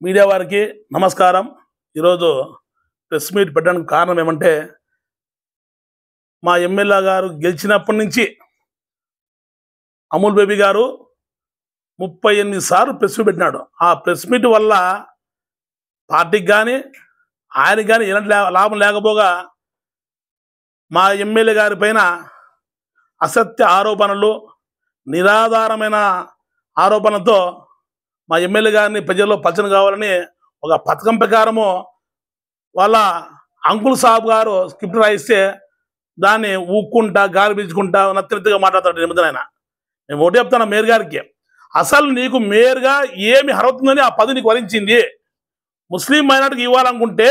Media వారికి నమస్కారం. ఈరోజు ప్రెస్ మీట్ పెట్టడానికి కారణం ఏమంటే, మా ఎమ్మెల్యే గారు గెలిచినప్పటి నుంచి అమూల్ బేబీ గారు 38 సార్లు ప్రెస్ మీట్ పెట్టినాడు. ఆ ప్రెస్ మీట్ వల్ల పార్టీకి కానీ ఆయనకి కానీ ఎలాంటి లాభం లేకపోగా మా ఎమ్మెల్యే గారి పైన అసత్య ఆరోపణలు, నిరాధారమైన ఆరోపణలతో మా ఎమ్మెల్యే గారిని ప్రజల్లో పచ్చన కావాలని ఒక పథకం ప్రకారము వాళ్ళ అంకుల్ సాబ్ గారు స్క్రిప్ట్ రాయిస్తే దాన్ని ఊక్కుంటా గాలి పీల్చుకుంటా నత్తెత్తుగా మాట్లాడతాడు నిబంధన. నేను ఒకటి చెప్తాను మేయర్ గారికి, అసలు నీకు మేయర్గా ఏమి అర్హతుందని ఆ పదవి నీకు వరించింది? ముస్లిం మైనార్టీకి ఇవ్వాలనుకుంటే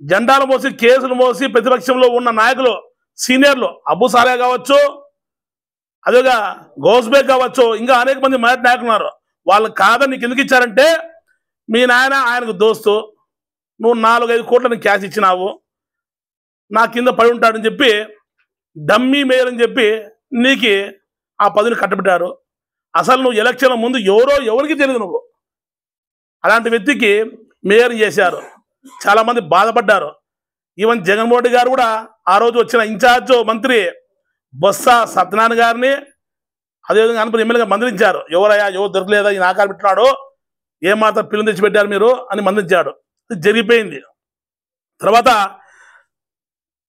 జెండాలు మోసి కేసులు మోసి ప్రతిపక్షంలో ఉన్న నాయకులు సీనియర్లు అబూ సాలే కావచ్చు, అదేగా గౌస్బేగ్ కావచ్చు, ఇంకా అనేక మంది మైనార్టీ నాయకులు ఉన్నారు. వాళ్ళు కాదని నీకు ఎందుకు ఇచ్చారంటే, మీ నాయన ఆయనకు దోస్తు, నువ్వు 4-5 కోట్లని క్యాష్ ఇచ్చినావు, నా కింద పడి ఉంటాడని చెప్పి డమ్మీ మేయర్ అని చెప్పి నీకు ఆ పదవిని కట్టబెట్టారు. అసలు నువ్వు ఎలక్షన్ల ముందు ఎవరికి తెలియదు. నువ్వు అలాంటి వ్యక్తికి మేయర్ చేశారు. చాలామంది బాధపడ్డారు. ఈవెన్ జగన్మోహన్ రెడ్డి గారు కూడా ఆ రోజు వచ్చిన ఇన్ఛార్జ్ మంత్రి బొత్స సత్యనారాయణ గారిని అదేవిధంగా అనుకుని ఎమ్మెల్యేగా మందలించారు. ఎవరయ్యా ఎవరు దొరకలేదా ఈ నాకాలు పెట్టినాడు, ఏమాత్రం పిల్లలు తెచ్చిపెట్టారు మీరు అని మందలించాడు. ఇది జరిగిపోయింది. తర్వాత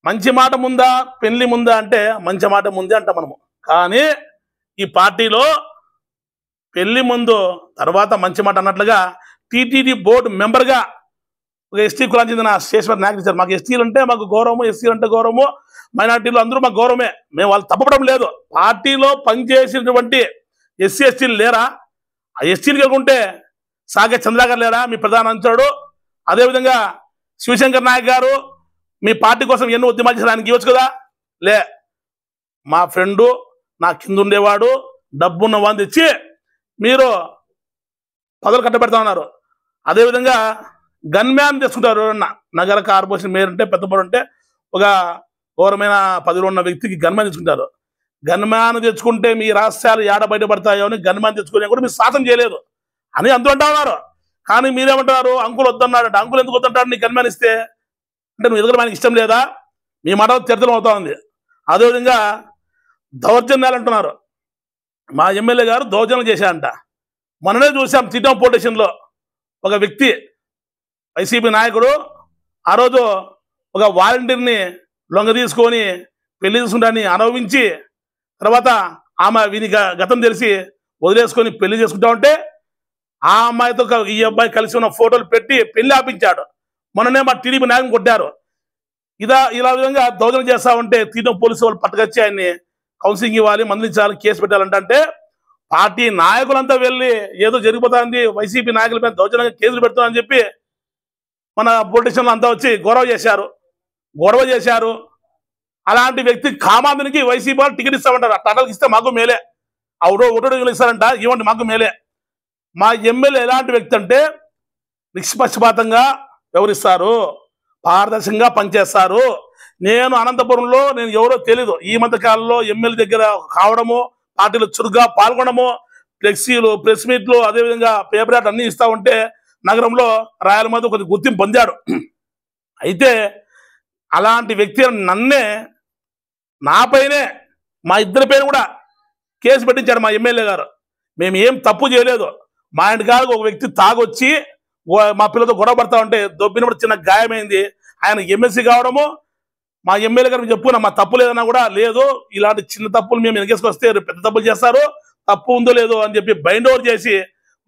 మంచి మాట ముందా పెళ్లి ముందా అంటే మంచి మాట ముందే అంటాం మనము. కానీ ఈ పార్టీలో పెళ్లి ముందు తర్వాత మంచి మాట అన్నట్లుగా టీటీడీ బోర్డు మెంబర్గా ఒక ఎస్టీ కులానికి చెందిన శేషవర్ నాయకులు ఇచ్చారు. మాకు ఎస్టీలు అంటే మాకు గౌరవము, ఎస్సీలు అంటే గౌరవము, మైనార్టీలు అందరూ మాకు గౌరవమే, మేము వాళ్ళు తప్పడం లేదు. పార్టీలో పనిచేసినటువంటి ఎస్సీ ఎస్టీలు లేరా? ఆ ఎస్టీలు కాకుంటే సాగే చంద్రగారు లేరా మీ ప్రధాన అంశాడు? అదేవిధంగా శివశంకర్ నాయక్ గారు మీ పార్టీ కోసం ఎన్నో ఉద్యమాలు చేసిన ఆయనకి ఇవ్వచ్చు కదా? లే, మా ఫ్రెండు నా కింద ఉండేవాడు, డబ్బున్న వాడిని తెచ్చి మీరు పదవులు కట్టబెడతా ఉన్నారు. అదేవిధంగా గన్మ్యాన్ తెచ్చుకుంటారు. ఎవరన్నా నగర కార్పొరేషన్ మేయర్ ఉంటే పెద్దపడి ఉంటే ఒక ఘోరమైన పదవిలో ఉన్న వ్యక్తికి గన్మ్యాన్ తెచ్చుకుంటారు. గన్మ్యాన్ తెచ్చుకుంటే మీ రహస్యాలు ఏడ బయటపడతాయో అని గన్మ్యాన్ తెచ్చుకునే కూడా మీరు శాతం చేయలేదు అని అంటూ అంటా ఉన్నారు. కానీ మీరేమంటారు, అంకుల్ వద్దన్నాడు. అంకుల్ ఎందుకు వద్దంటాడు? నీకు గన్మ్యాన్ ఇస్తే అంటే నువ్వు ఎదుగు మనకి ఇష్టం లేదా? మీ మాట చర్చలు అవుతా ఉంది. అదేవిధంగా దౌర్జన్యాలు అంటున్నారు. మా ఎమ్మెల్యే గారు దౌర్జన్యం చేశారంట. మొన్ననే చూసాం చిట్టం పోలీస్ స్టేషన్లో ఒక వ్యక్తి వైసీపీ నాయకుడు ఆ రోజు ఒక వాలంటీర్ని లొంగ తీసుకొని పెళ్లి చేసుకుంటాన్ని అనుభవించి తర్వాత ఆమె వీని గతం తెలిసి వదిలేసుకొని పెళ్లి చేసుకుంటా ఉంటే ఆ అమ్మాయితో ఈ అబ్బాయి కలిసి ఉన్న ఫోటోలు పెట్టి పెళ్లి ఆపించాడు. మొన్ననే మా టీడీపీ నాయకుని కొట్టారు. ఇలా విధంగా దౌర్జన్యం చేస్తా ఉంటే తీటం పోలీసు వాళ్ళు పట్టుకొచ్చి ఆయన్ని కౌన్సిలింగ్ ఇవ్వాలి, మందలించాలి, కేసు పెట్టాలంటే పార్టీ నాయకులంతా వెళ్ళి ఏదో జరిగిపోతుంది, వైసీపీ నాయకుల మీద దౌర్జన్యంగా కేసులు పెడుతున్నారని చెప్పి మన పొలిటీషియన్లు అంతా వచ్చి గొడవ చేశారు. అలాంటి వ్యక్తి కామాంధునికి వైసీపీ వాళ్ళు టికెట్ ఇస్తామంటారు. అట్లా ఇస్తే మాకు మేలే, ఒకటో ఇస్తారంట, ఇవ్వండి మాకు మేలే. మా ఎమ్మెల్యే ఎలాంటి వ్యక్తి అంటే నిష్పక్షపాతంగా వ్యవహరిస్తారు, పారదర్శకంగా పనిచేస్తారు. నేను అనంతపురంలో నేను ఎవరో తెలీదు, ఈ మధ్య కాలంలో ఎమ్మెల్యే దగ్గర కావడము, పార్టీలో చురుగ్గా పాల్గొనడము, ఫ్లెక్సీలు, ప్రెస్ మీట్లు, అదేవిధంగా పేపర్ యాడ్ అన్నీ ఇస్తా ఉంటే నగరంలో రాయల మీద కొద్దిగా గుర్తింపు పొందాడు. అయితే అలాంటి వ్యక్తి నన్నే నాపైనే మా ఇద్దరి పైన కూడా కేసు పెట్టించాడు మా ఎమ్మెల్యే గారు. మేము ఏం తప్పు చేయలేదు. మా ఇంటి కాదు ఒక వ్యక్తి తాగొచ్చి మా పిల్లలతో గొడవ పడతా ఉంటే దొబ్బినప్పుడు చిన్న గాయమైంది. ఆయన ఎమ్మెల్సీ కావడము మా ఎమ్మెల్యే గారికి చెప్పుకున్నా మా తప్పు లేదన్నా కూడా లేదు, ఇలాంటి చిన్న తప్పులు మేము వెనకేసుకొస్తే పెద్ద తప్పులు చేస్తారు, తప్పు ఉందో లేదో అని చెప్పి బైండ్ ఓవర్ చేసి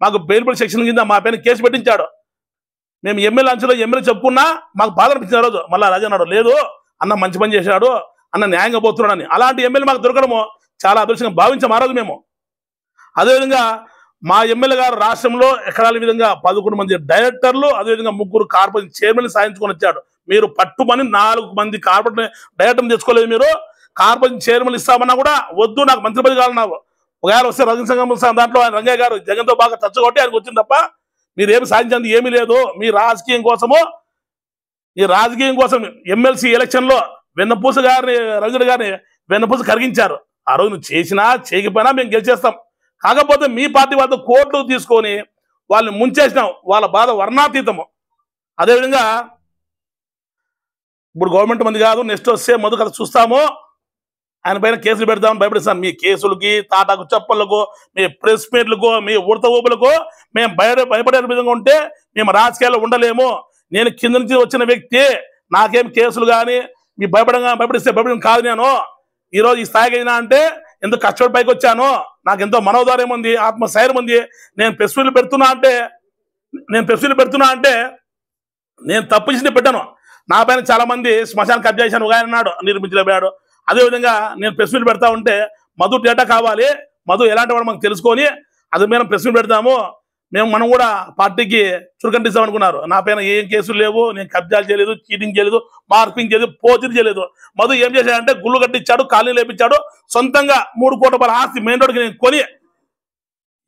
మాకు బెయిల్బుల్ సెక్షన్ కింద మా పైన కేసు పెట్టించాడు. మేము ఎమ్మెల్యే అంచులో ఎమ్మెల్యే చెప్పుకున్నా మాకు బాధ అనిపించిన రోజు మళ్ళీ రాజు అన్నాడు, లేదు అన్న మంచి పని చేశాడు, అన్న న్యాయంగా పోతున్నాడని. అలాంటి ఎమ్మెల్యే మాకు దొరకడము చాలా అదృష్టంగా భావించాం ఆ రోజు మేము. అదేవిధంగా మా ఎమ్మెల్యే గారు రాష్ట్రంలో ఎకరాల విధంగా 11 మంది డైరెక్టర్లు, అదేవిధంగా 3 కార్పొరేషన్ చైర్మన్ సాధించుకొని వచ్చాడు. మీరు పట్టుమని 4 మంది కార్పొరేషన్ డైరెక్టర్లు తెచ్చుకోలేదు. మీరు కార్పొరేషన్ చైర్మన్ ఇస్తామన్నా కూడా వద్దు, నాకు మంత్రి పదవి కావాలన్నావు. ఒకవేళ వస్తే రజనీ సంఘం దాంట్లో ఆయన రంగయ్య గారు జగన్తో బాగా తచ్చగొట్టి ఆయనకు వచ్చింది తప్ప మీరు ఏమి సాధించింది ఏమీ లేదు. మీ రాజకీయం కోసం ఎమ్మెల్సీ ఎలక్షన్లో వెన్నపూస గారిని, రంగుడి గారిని వెన్నపూస కరిగించారు. ఆ రోజు నువ్వు చేసినా చేయకపోయినా మేము గెలిచేస్తాం. కాకపోతే మీ పార్టీ వాళ్ళతో కోర్టు తీసుకొని వాళ్ళని ముంచేసినాం. వాళ్ళ బాధ వర్ణాతీతము. అదేవిధంగా ఇప్పుడు గవర్నమెంట్ మంది కాదు, నెక్స్ట్ వస్తే మధు కథ చూస్తాము, ఆయన పైన కేసులు పెడతామని భయపడిస్తాను. మీ కేసులకి, తాటాకు చప్పలకు, మీ ప్రెస్ మీట్లకు, మీ ఉడత ఊపులకు మేము భయపడే విధంగా ఉంటే మేము రాజకీయాల్లో ఉండలేము. నేను కింద నుంచి వచ్చిన వ్యక్తి, నాకేం కేసులు కానీ మీ భయపడిస్తే భయపడడం కాదు. నేను ఈరోజు ఈ స్థాయికి అయినా అంటే ఎంతో కష్టపడి పైకి వచ్చాను. నాకు ఎంతో మనోధైర్యం ఉంది, ఆత్మస్థైర్యం ఉంది. నేను ప్రెస్ మీట్లు పెడుతున్నా అంటే నేను తప్పు చేసి పెట్టాను. నా పైన చాలా మంది శ్మశానం కబ్జా చేశాను ఒక ఆయన అన్నాడు, నిర్మించలేపాడు. అదేవిధంగా నేను ప్రెస్ మీట్ పెడతా ఉంటే మధు డేటా కావాలి, మధు ఎలాంటి వాడు మాకు తెలుసుకొని అది మేము ప్రెస్ మీట్ పెడతాము, మనం కూడా పార్టీకి చురుకంటిస్తాం అనుకున్నారు. నా పైన ఏం కేసులు లేవు, నేను కబ్జాలు చేయలేదు, చీటింగ్ చేయలేదు, మార్పింగ్ చేయలేదు, పోజీలు చేయలేదు. మధు ఏం చేశాడంటే గుళ్ళు కట్టించాడు, కాలనీ లేపించాడు, సొంతంగా 3 కోట్ల రూపాయల ఆస్తి మెయిన్ రోడ్కి నేను కొని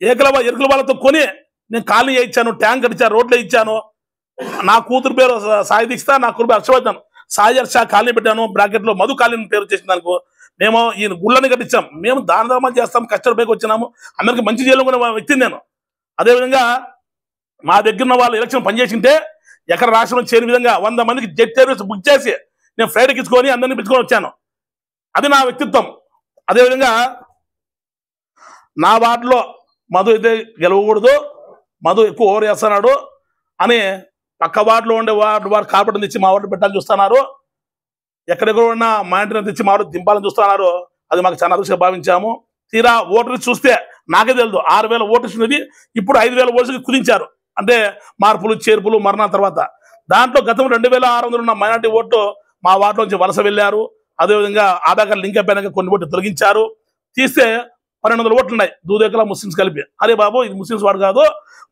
ఎరుకుల వాళ్ళతో కొని నేను కాలనీ ఇచ్చాను, ట్యాంక్ కట్టించాను, రోడ్లు ఇచ్చాను. నా కూతురు పేరు సాయి దీక్షిత, నా కూతురు హర్షవర్ధన్, సాయి హర్ష కాలనీ పెట్టాను, బ్రాకెట్ లో మధు కాలనీ పేరు చేసిన అనుకో. మేము ఈయన గుళ్ళని కట్టించాం, మేము దాన ధర్మాలు చేస్తాం, కష్టపడికి వచ్చినాము, అందరికి మంచి చేయాలనుకున్న వ్యక్తిని నేను. అదేవిధంగా మా దగ్గర ఉన్న వాళ్ళు ఎలక్షన్ పనిచేసింటే ఎక్కడ రాష్ట్రంలో చేరిన విధంగా 100 మందికి జెట్ సర్వీస్ బుక్ చేసి నేను ఫ్లైట్కి ఇచ్చుకొని అందరినీ పిలుచుకొని వచ్చాను. అది నా వ్యక్తిత్వం. అదేవిధంగా నా వార్డులో మధు అయితే గెలవకూడదు, మధు ఎక్కువ ఓవర్ చేస్తున్నాడు అని పక్క వార్డులో ఉండే వార్డు కార్పొరేటర్ తెచ్చి మా వార్డు పెట్టాలని చూస్తున్నారు. ఎక్కడెక్కడ ఉన్న మా ఇంటిని తెచ్చి మా వార్డు దింపాలని చూస్తున్నారు. అది మాకు చాలా అదృష్టంగా భావించాము. తీరా ఓటర్లు చూస్తే నాకే తెలియదు, 6,000 ఓటర్స్ ఉన్నది, ఇప్పుడు 5,000 ఓటర్స్కి కుదించారు. అంటే మార్పులు చేర్పులు మరణం తర్వాత. దాంట్లో గతం 2,600 ఉన్న మైనార్టీ ఓటు మా వార్డులో నుంచి వలస వెళ్ళారు. అదేవిధంగా ఆధార్ కార్డు లింక్ అయిపోయినాక కొన్ని ఓట్లు తొలగించారు. తీస్తే 1,200 ఓట్లు ఉన్నాయి, దూదేకల ముస్లిమ్స్ కలిపి. అరే బాబు, ఇది ముస్లిమ్స్ వాడు కాదు,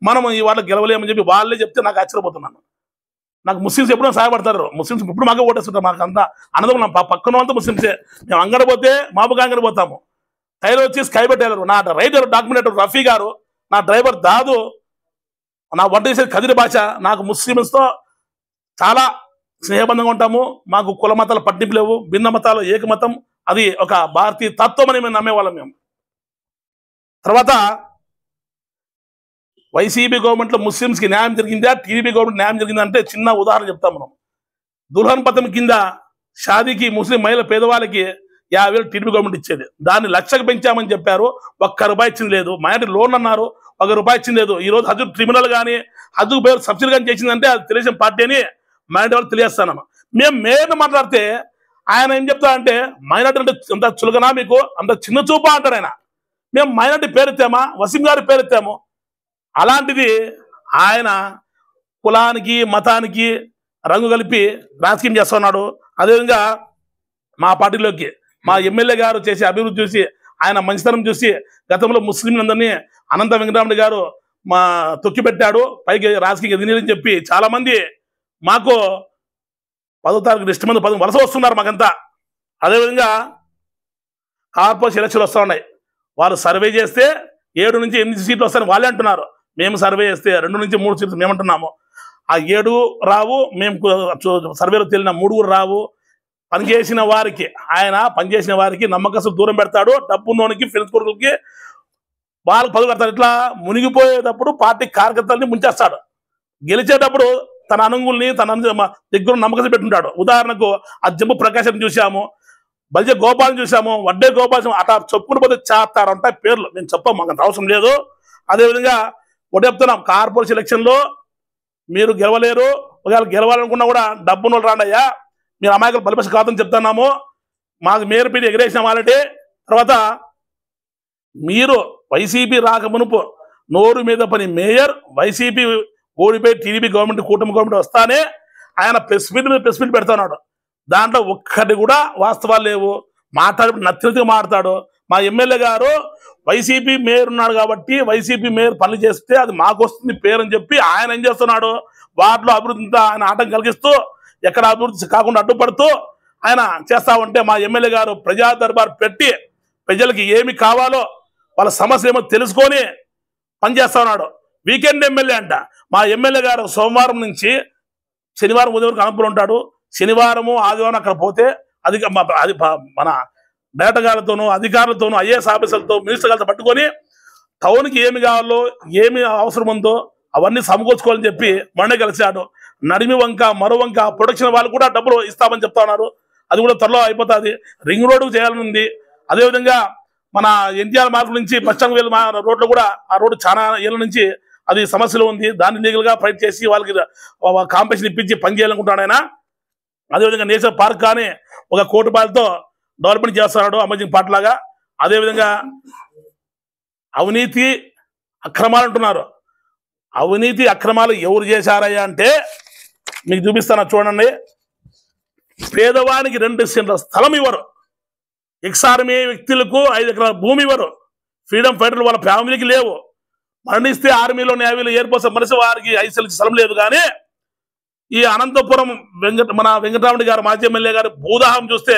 మనం ఈ వార్డులో గెలవలేమని చెప్పి వాళ్ళే చెప్తే నాకు ఆశ్చర్యపోతున్నాను. నాకు ముస్లిమ్స్ ఎప్పుడూ సహాయపడతారు, ముస్లిమ్స్ ఇప్పుడు మాకే ఓటేస్తుంటారు. మాకు అంతా అన్నదం, పక్కన అంతా ముస్లిమ్సే. మేము అంగడి పోతే మాపుగా అంగడి పోతాము. టైలర్ వచ్చి స్కై టైలర్, నా రైటర్ డాక్యుమెంటర్ రఫీ గారు, నా డ్రైవర్ దాదు, నా వంట చేసేది కదిరి భాష. నాకు ముస్లిమ్స్తో చాలా స్నేహబంధంగా ఉంటాము. మాకు కుల మతాల పట్టింపు లేవు, భిన్న మతాలు ఏకమతం, అది ఒక భారతీయ తత్వం అని మేము నమ్మేవాళ్ళం. మేము తర్వాత వైసీపీ గవర్నమెంట్లో ముస్లిమ్స్కి న్యాయం జరిగిందా, టీడీపీ గవర్నమెంట్ న్యాయం జరిగిందా అంటే చిన్న ఉదాహరణ చెప్తాం. మనం దుల్హన్ పథకం కింద షాదీకి ముస్లిం మహిళ పేదవాళ్ళకి 50,000 టీడీపీ గవర్నమెంట్ ఇచ్చేది, దాన్ని 1,00,000కి పెంచామని చెప్పారు. ₹1 ఇచ్చింది లేదు. మైనారిటీ లోన్ అన్నారు, ₹1 ఇచ్చింది లేదు. ఈరోజు హజ్ ట్రిబ్యునల్ కానీ హజ్ పేరు సబ్సిడీ కానీ చేసిందంటే అది తెలుగుదేశం పార్టీ అని మైనారిటీ వాళ్ళు తెలియజేస్తాను. మేము మేయర్ని మాట్లాడితే ఆయన ఏం చెప్తా అంటే, మైనారిటీ అంటే అంత చులకనా మీకు, అంత చిన్న చూపా అంటారు ఆయన. మేము మైనారిటీ పేరెత్తామా, వసీం గారి పేరెత్తాము. అలాంటిది ఆయన కులానికి మతానికి రంగు కలిపి రాజకీయం చేస్తున్నాడు. అదేవిధంగా మా పార్టీలోకి మా ఎమ్మెల్యే గారు చేసే అభివృద్ధి చూసి, ఆయన మంచితనం చూసి గతంలో ముస్లింలందరినీ అనంత వెంకటరామరెడ్డి గారు తొక్కిపెట్టాడు, పైకి రాజకీయ ఎదినని చెప్పి చాలా మంది మాకు 10వ తారీఖు నెక్స్ట్ మంది 10 వలస వస్తున్నారు మాకంతా. అదేవిధంగా కార్పొరేషన్ ఎలక్షన్లు వస్తూ ఉన్నాయి. వారు సర్వే చేస్తే 7 నుంచి 8 సీట్లు వస్తాయని వాళ్ళే అంటున్నారు. మేము సర్వే చేస్తే 2 నుంచి 3 సీట్లు మేమంటున్నాము. ఆ 7 రావు, మేము సర్వేలో తేలిన 3 కూడా రావు. పనిచేసిన వారికి, ఆయన పనిచేసిన వారికి నమ్మకస్తులు దూరం పెడతాడు, డబ్బున్నోనికి ఫ్రెండ్స్ కొడుకులకి వాళ్ళకి పదులు కడతాడు. ఇట్లా మునిగిపోయేటప్పుడు పార్టీ కార్యకర్తల్ని ముంచేస్తాడు, గెలిచేటప్పుడు తన అనుగుల్ని తన దగ్గర నమ్మకం పెట్టుంటాడు. ఉదాహరణకు ఆ జంబు ప్రకాశం చూసాము, బల్జ గోపాలను చూసాము, వడ్డే గోపాలం, అట్లా చెప్పుకుని పోతే చేస్తారు అంటే పేర్లు మేము చెప్పాము, మాకు అంత అవసరం లేదు. అదేవిధంగా ఒకటి చెప్తున్నాం, కార్పొరేషన్ ఎలక్షన్లో మీరు గెలవలేరు, ఒకవేళ గెలవాలనుకున్నా కూడా డబ్బును రాండయ్యా, మీరు అమాయకులు బలిపశ కాదని చెప్తున్నాము. మాకు మేయర్ పీడి ఎగరేసిన వాళ్ళే. తర్వాత మీరు వైసీపీ రాకమునుపు నోరు మీద పని మేయర్, వైసీపీ ఓడిపోయి టీడీపీ గవర్నమెంట్ కూటమి గవర్నమెంట్ వస్తానే ఆయన ప్రెస్ మీట్ పెడుతున్నాడు. దాంట్లో ఒక్కటి కూడా వాస్తవాలు లేవు. మాట్లాడి నచ్చినట్టుగా మాట్లాడతాడు. మా ఎమ్మెల్యే గారు వైసీపీ మేయర్ ఉన్నాడు కాబట్టి వైసీపీ మేయర్ పనులు చేస్తే అది మాకు వస్తుంది పేరు అని చెప్పి ఆయన ఏం చేస్తున్నాడు, వాటిలో అభివృద్ధితో ఆయన ఆటం కలిగిస్తూ ఎక్కడ అభివృద్ధి కాకుండా అడ్డుపడుతూ ఆయన చేస్తా ఉంటే మా ఎమ్మెల్యే గారు ప్రజా దర్బార్ పెట్టి ప్రజలకి ఏమి కావాలో వాళ్ళ సమస్య ఏమో తెలుసుకొని పనిచేస్తా ఉన్నాడు. వీకెండ్ ఎమ్మెల్యే అంట. మా ఎమ్మెల్యే గారు సోమవారం నుంచి శనివారం ఉదయం వరకు అనంతపురం ఉంటాడు. శనివారము ఆదివారం అక్కడ పోతే అది మన డైరెక్టర్ గారితోనూ అధికారులతోనూ ఐఏఎస్ ఆఫీసర్లతో మినిస్టర్ గారితో పట్టుకొని టౌన్కి ఏమి కావాలో ఏమి అవసరం ఉందో అవన్నీ సమకూర్చుకోవాలని చెప్పి మొన్నే కలిశాడు. నడిమి వంక మరో వంక ప్రొడక్షన్ వాళ్ళు కూడా డబ్బులు ఇస్తామని చెప్తా ఉన్నారు. అది కూడా త్వరలో అయిపోతుంది. రింగ్ రోడ్డు చేయాలని ఉంది. అదేవిధంగా మన ఎన్టీఆర్ మార్గం నుంచి బస్టాండ్ వేలు రోడ్లు కూడా ఆ రోడ్డు చాలా ఏళ్ళ నుంచి అది సమస్యలు ఉంది. దాన్ని లీగల్గా ఫైట్ చేసి వాళ్ళకి కాంపిటీషన్ ఇప్పించి పనిచేయాలనుకుంటున్నాడు ఆయన. అదేవిధంగా నేషనల్ పార్క్ కానీ 1 కోటి రూపాయలతో డెవలప్మెంట్ చేస్తున్నాడు అమేజింగ్ పార్క్ లాగా. అదేవిధంగా అవినీతి అక్రమాలు అంటున్నారు. అవినీతి అక్రమాలు ఎవరు చేశారయ్యా అంటే మీకు చూపిస్తాను చూడండి. పేదవానికి 2 సెంట్ల స్థలం ఇవ్వరు. ఎక్స్-ఆర్మీ వ్యక్తులకు 5 ఎకరాల భూమి ఇవ్వరు. ఫ్రీడమ్ ఫైటర్లు వాళ్ళ ఫ్యామిలీకి లేవు. మరణిస్తే ఆర్మీలో నేవీలో ఎయిర్ఫోర్స్ మనిషి వారికి 5 సెంట్ల స్థలం లేదు. కానీ ఈ అనంతపురం మన వెంకటరామరెడ్డి గారు మాజీ ఎమ్మెల్యే గారు భూదాహం చూస్తే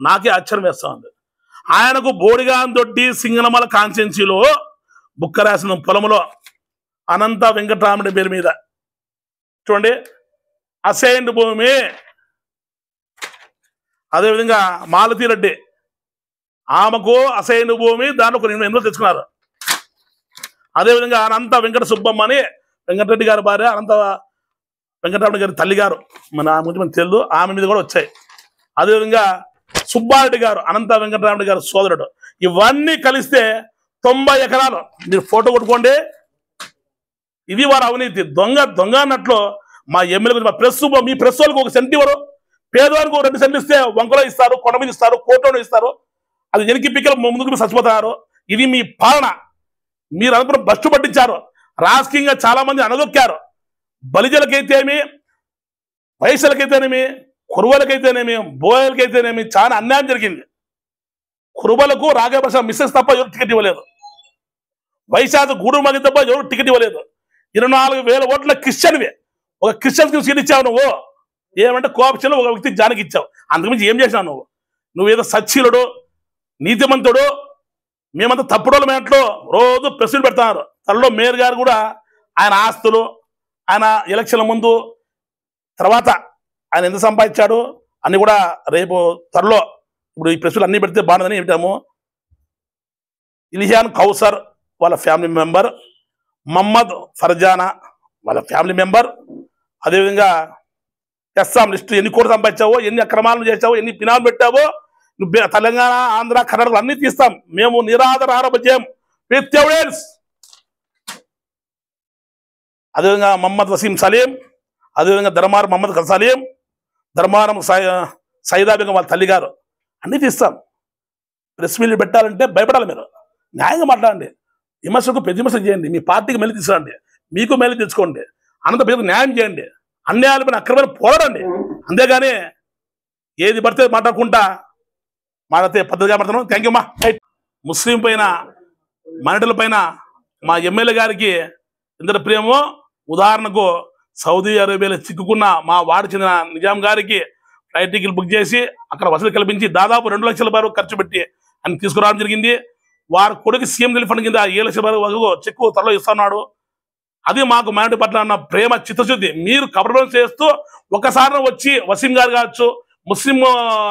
నాకే ఆశ్చర్యం వేస్తా ఉంది. ఆయనకు బోడిగాన్ దొడ్డి సింగనమల కాన్స్టిట్యున్సీలో బుక్క రాసిన పొలంలో అనంత వెంకటరామరెడ్డి పేరు మీద చూడండి అసైన్డ్ భూమి. అదేవిధంగా మాలతీరెడ్డి ఆమెకు అసైన్డ్ భూమి, దాంట్లో కొన్ని ఎన్నో తెచ్చుకున్నారు. అదేవిధంగా అనంత వెంకట సుబ్బమ్మ అని వెంకటరెడ్డి గారి భార్య, అనంత వెంకటరామరెడ్డి గారి తల్లి గారు, మన ముందు మనకు తెలుసు, ఆమె మీద కూడా వచ్చాయి. అదేవిధంగా సుబ్బారెడ్డి గారు అనంత వెంకటరామరెడ్డి గారు సోదరుడు. ఇవన్నీ కలిస్తే 90 ఎకరాలు. మీరు ఫోటో కొట్టుకోండి. ఇది వారి అవినీతి. దొంగ అన్నట్లు మా ఎమ్మెల్యే మా ప్రెస్, మీ ప్రెస్ వాళ్ళకి 1 సెంట్ ఇవ్వరు. పేదవారికి 2 సెంట్లు ఇస్తే వంకలో ఇస్తారు, కొండ మీద ఇస్తారు, కోటలో ఇస్తారు. అది ఎనికి పిక్కలు ముందుకు చచ్చిపోతారు. ఇది మీ పాలన. మీరు అనుకున్న బస్టు పట్టించారు. రాజకీయంగా చాలా మంది అనదొక్కారు. బలిజలకైతేమి, వైశ్యులకైతేనేమి, కురువలకైతేనేమి, బోయలకైతేనేమి చాలా అన్యాయం జరిగింది. కురుబలకు రాఘవప్రసాద్ మిస్సెస్ తప్ప ఎవరు టికెట్ ఇవ్వలేదు. వైశాఖ గూడు మగి తప్ప ఎవరు టికెట్ ఇవ్వలేదు. 24,000 ఓట్ల క్రిస్టియన్వి. ఒక క్రిస్టియన్కి సీట్ ఇచ్చావు నువ్వు. ఏమంటే కోఆప్షన్లో ఒక వ్యక్తి జానికి ఇచ్చావు. అంతకుమించి ఏం చేసినావు నువ్వు? నువ్వేదో సచ్చీలుడు, నీతిమంతుడు, మేమంతా తప్పుడోళ్ళ మేట్లో రోజు ప్రెస్లు పెడతారు. త్వరలో మేయర్ గారు కూడా ఆయన ఆస్తులు, ఆయన ఎలక్షన్ల ముందు తర్వాత ఆయన ఎంత సంపాదించాడు అన్ని కూడా రేపు త్వరలో ఇప్పుడు ఈ ప్రెస్లు అన్ని పెడితే బాగుందని చెప్తాము. ఇలియాన్ కౌసర్ వాళ్ళ ఫ్యామిలీ మెంబర్, మహమ్మద్ ఫర్జానా వాళ్ళ ఫ్యామిలీ మెంబర్, అదేవిధంగా ఎస్సాం లిస్టు ఎన్ని కోట్లు సంపాదించావో, ఎన్ని అక్రమాలను చేసావో, ఎన్ని పినాలు పెట్టావో, నువ్వు తెలంగాణ, ఆంధ్ర, కర్ణాటక అన్ని తీస్తాం. మేము నిరాధార ఆరోపణ చేయం విత్ ఎవిడెన్స్. అదేవిధంగా మహమ్మద్ వసీం సలీం, అదేవిధంగా ధర్మారం మహమ్మద్ సలీం, ధర్మారం సైదా బేగం వాళ్ళ తల్లి గారు అన్నీ తీస్తాం. ప్రెస్ మీట్లు పెట్టాలంటే భయపడాలి. మీరు న్యాయంగా మాట్లాడండి. విమర్శకు ప్రతి విమర్శ చేయండి. మీ పార్టీకి మేలు తీసుకురండి, మీకు మేలు తెచ్చుకోండి. అనంత పేరు న్యాయం చేయండి. అన్యాయాలపైన అక్రమమైన పోరాడండి. అంతేగాని ఏది పడితే మాట్లాడుకుంటా మాట్లాడితే పద్ధతిగా మాట్లాడుతున్నాం. థ్యాంక్ యూ మా. ముస్లిం పైన, మైనారిటీల పైన మా ఎమ్మెల్యే గారికి ఎంత ప్రేమో, ఉదాహరణకు సౌదీ అరేబియాలో చిక్కుకున్న మా వార్డు చెందిన నిజాం గారికి ఫ్లైట్ టికెట్ బుక్ చేసి అక్కడ వసతి కల్పించి దాదాపు 2 లక్షల వరకు ఖర్చు పెట్టి అని తీసుకురావడం జరిగింది. వారి కొడుకు సీఎం రిలీఫ్ ఫండ్ కింద 7 లక్షల వరకు చెక్కు త్వరలో ఇస్తున్నాడు. అది మాకు మైనారిటీ పట్ల ఉన్న ప్రేమ, చిత్తశుద్ధి. మీరు కబర్బం చేస్తూ ఒకసారి వచ్చి వసీం గారు కావచ్చు, ముస్లిం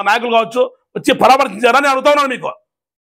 నాయకులు కావచ్చు వచ్చి పరామర్శించారని అడుగుతా ఉన్నాను మీకు.